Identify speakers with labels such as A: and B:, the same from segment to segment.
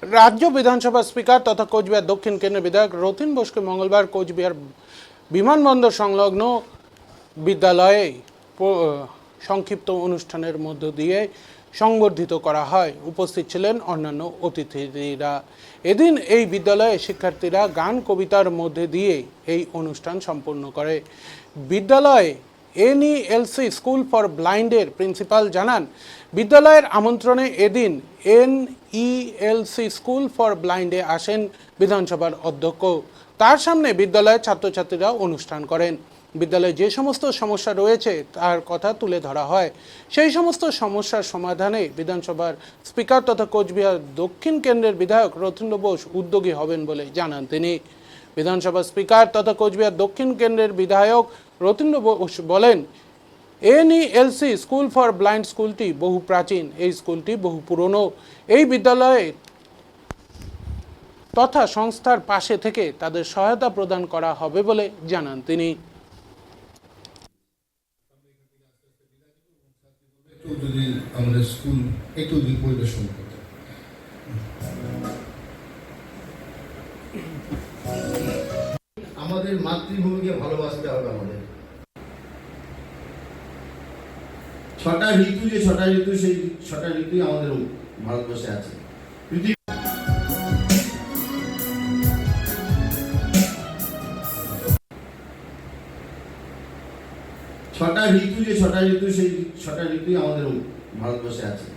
A: রাজ্য বিধানসভা স্পিকার তথা কোচবিহার দক্ষিণ কেন্দ্রের বিধায়ক রতিন বোসকে মঙ্গলবার কোচবিহার বিমানবন্দর সংলগ্ন বিদ্যালয়ে সংক্ষিপ্ত অনুষ্ঠানের মধ্য দিয়ে সংবর্ধিত করা হয়। উপস্থিত ছিলেন অন্যান্য অতিথিরা। এদিন এই বিদ্যালয়ে শিক্ষার্থীরা গান কবিতার মধ্যে দিয়ে এই অনুষ্ঠান সম্পন্ন করে। বিদ্যালয়ে NELC স্কুল ফর ব্লাইন্ডের প্রিন্সিপাল জানান, বিদ্যালয়ের আমন্ত্রণে এদিন NELC স্কুল ফর ব্লাইন্ডে আসেন বিধানসভার অধ্যক্ষ। তার সামনে বিদ্যালয়ের ছাত্রছাত্রীরা অনুষ্ঠান করেন। বিদ্যালয়ে যে সমস্ত সমস্যা রয়েছে তার কথা তুলে ধরা হয়। সেই সমস্ত সমস্যার সমাধানে বিধানসভার স্পিকার তথা কোচবিহার দক্ষিণ কেন্দ্রের বিধায়ক রতিন বোস উদ্যোগী হবেন বলে জানান তিনি। বিধানসভা স্পিকার তথা কোচবিহার দক্ষিণ কেন্দ্রের বিধায়ক রতিন বোস বলেন, NELC স্কুল ফর ব্লাইন্ড স্কুলটি বহু প্রাচীন, এই স্কুলটি বহু পুরনো। এই বিদ্যালয়ে তথা সংস্থার পাশে থেকে তাদের সহায়তা প্রদান করা হবে বলে জানান তিনি।
B: যদি আমাদের স্কুল একটু পরিবেশন করতে, আমাদের মাতৃভূমিকে ভালোবাসতে হবে। আমাদের 6টা ঋতু, যে 6টা ঋতু, সেই 6টা ঋতুই আমাদের ভারতবর্ষে আছে। ছটা ঋতু, যে 6টা ঋতু, সেই 6টা ঋতুই আমাদের ভারতবর্ষে আছে।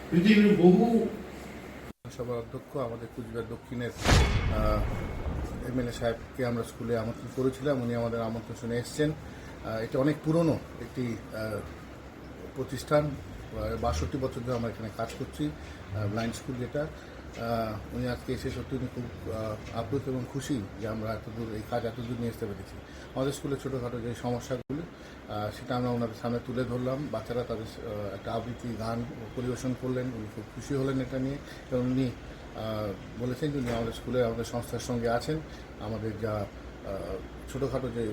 B: পৃথিবীর বহু
C: সভার অধ্যক্ষ আমাদের কোচবিহার দক্ষিণের MLA সাহেবকে আমরা স্কুলে আমন্ত্রণ করেছিলাম। উনি আমাদের আমন্ত্রণ শুনে এসছেন। এটা অনেক পুরনো একটি প্রতিষ্ঠান, 62 বছর ধরে আমরা এখানে কাজ করছি, ব্লাইন্ড স্কুল যেটা। উনি আজকে এসে সত্যি উনি খুব আপ্লুত এবং খুশি যে আমরা এতদূর এই কাজ এতদূর নিয়ে আসতে পেরেছি। আমাদের স্কুলের ছোটোখাটো যে সমস্যাগুলো সেটা আমরা ওনাদের সামনে তুলে ধরলাম। বাচ্চারা তাদের একটা আবৃত্তি গান পরিবেশন করলেন, উনি খুব খুশি হলেন এটা নিয়ে। এবং উনি বলেছেন যে উনি আমাদের স্কুলে আমাদের সংস্থার সঙ্গে আছেন, আমাদের যা ছোটোখাটো যে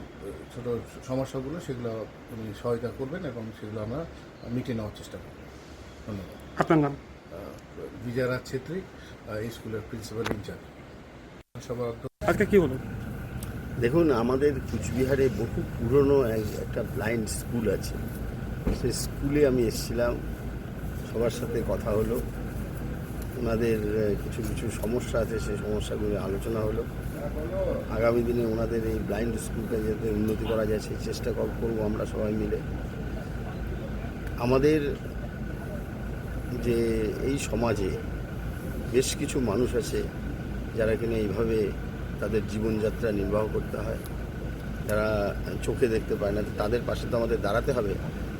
C: ছোটো সমস্যাগুলো সেগুলো উনি সহায়তা করবেন এবং সেগুলো আমরা মিটিয়ে নেওয়ার চেষ্টা করব। ধন্যবাদ।
A: আপনার নাম?
C: বিজয়রাজ ছেত্রী, এই স্কুলের প্রিন্সিপাল ইনচার্জ। সবার
A: আজকে কি হলো?
D: দেখুন, আমাদের কুচবিহারে বহু পুরনো একটা ব্লাইন্ড স্কুল আছে। সেই স্কুলে আমি এসেছিলাম, সবার সাথে কথা হলো, ওনাদের কিছু কিছু সমস্যা আছে, সেই সমস্যাগুলো আলোচনা হলো। আগামী দিনে ওনাদের এই ব্লাইন্ড স্কুলটা যাতে উন্নতি করা যায় সেই চেষ্টা করবো আমরা সবাই মিলে। আমাদের যে এই সমাজে বেশ কিছু মানুষ আছে যারা কিনা এইভাবে তাদের জীবনযাত্রা নির্বাহ করতে হয়, যারা চোখে দেখতে পায় না, তাদের পাশে তো আমাদের দাঁড়াতে হবে,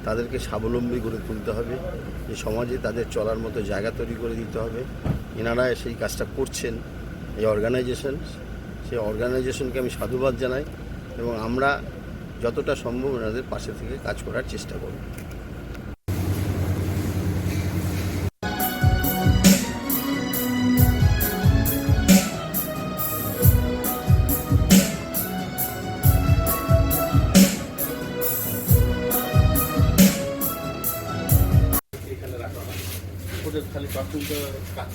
D: তাদেরকে স্বাবলম্বী করে তুলতে হবে, যে সমাজে তাদের চলার মতো জায়গা তৈরি করে দিতে হবে। এনারা সেই কাজটা করছেন, এই অর্গানাইজেশন, সেই অর্গানাইজেশনকে আমি সাধুবাদ জানাই এবং আমরা যতটা সম্ভব এনাদের পাশে থেকে কাজ করার চেষ্টা করব।
C: ওদের খালি প্রাথমিক কাজ